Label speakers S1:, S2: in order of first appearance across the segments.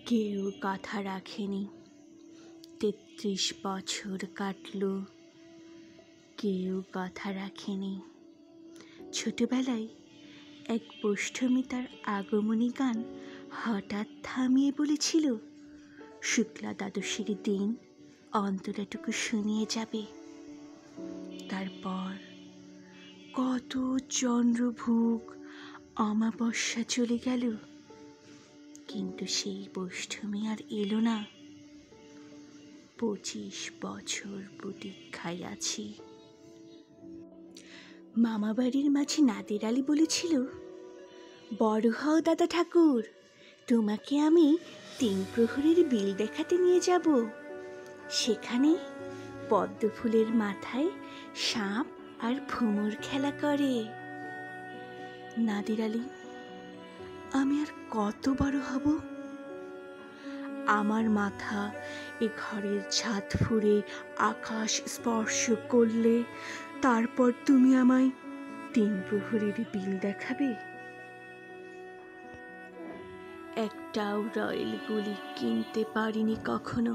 S1: কেউ কথা রাখেনি। ৩৩ বছর কাটল, কেউ কথা রাখেনি। ছোটবেলায় এক বৈষ্ণবী তার আগমনী গান হঠাৎ থামিয়ে বলেছিল, শুক্লা দ্বাদশীর দিন অন্তরাটুকু শুনিয়ে যাবে। তারপর কত চন্দ্রভোগ অমাবস্যা চলে গেল, কিন্তু সেই বৈষ্ণবী আর এলো না। ২৫ বছর প্রতীক্ষায় আছি। মামাবাড়ির মাঝে নাদের আলী বলেছিল, বড় হও দাদা ঠাকুর, তোমাকে আমি ৩ প্রহরের বিল দেখাতে নিয়ে যাব। সেখানে পদ্মফুলের মাথায় সাপ আর ভুমুর খেলা করে। নাদের আলী, আমি আর কত বড় হব? আমার মাথা এ ঘরের ছাদ ফুঁড়ে আকাশ স্পর্শ করলে তারপর তুমি আমায় ৩ প্রহরের বিল দেখাবে? একটাও রয়্যাল গুলি কিনতে পারিনি কখনো।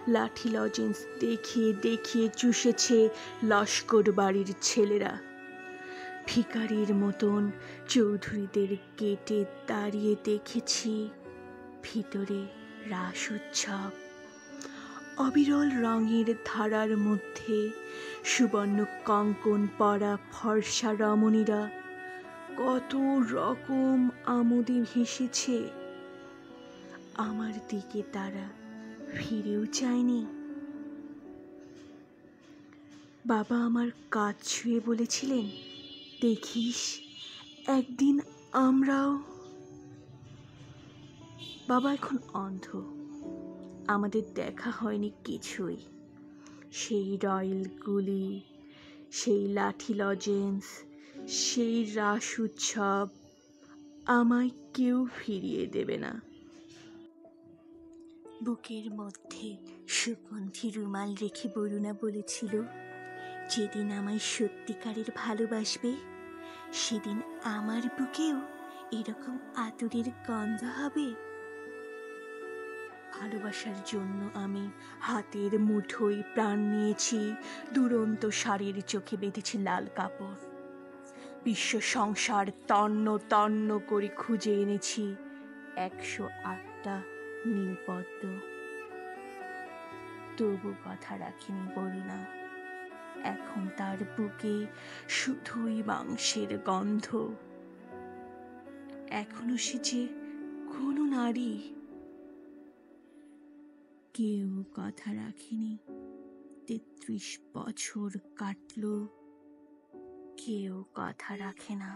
S1: লাঠি লজেন্স দেখিয়ে দেখিয়ে চুষেছে লস্কর বাড়ির ছেলেরা। ভিখারির মতন চৌধুরীদের গেটে দাঁড়িয়ে দেখেছি ভিতরে রাস উৎসব। অবিরল রঙের ধারার মধ্যে সুবর্ণ কঙ্কন পরা ফর্সা রমণীরা কত রকম আমোদে ভেসেছে। আমার দিকে তারা ফিরেও চায়নি। বাবা আমার কাঁধ ছুঁয়ে বলেছিলেন, দেখিস একদিন আমরাও। বাবা এখন অন্ধ, আমাদের দেখা হয়নি কিছুই। সেই রয়্যাল গুলি, সেই লাঠি লজেন্স, সেই রাস উৎসব আমায় কেউ ফিরিয়ে দেবে না। বুকের মধ্যে সুগন্ধি রুমাল রেখে বরুণা বলেছিল, যেদিন আমায় সত্যিকারের ভালোবাসবে সেদিন আমার বুকেও এরকম আদরের গন্ধ হবে। ভালোবাসার জন্য আমি হাতের মুঠোয় প্রাণ নিয়েছি, দুরন্ত শাড়ির চোখে বেঁধেছি লাল কাপড়। বিশ্ব সংসার তন্ন তন্ন করে খুঁজে এনেছি ১০৮টা নীলপদ্ম। তবু কথা রাখিনি বরুণা। এখন তার বুকে শুধুই মাংসের গন্ধ। এখনো সে যে কোনো নারী। কেউ কথা রাখেনি। ৩৩ বছর কাটল, কেউ কথা রাখে না।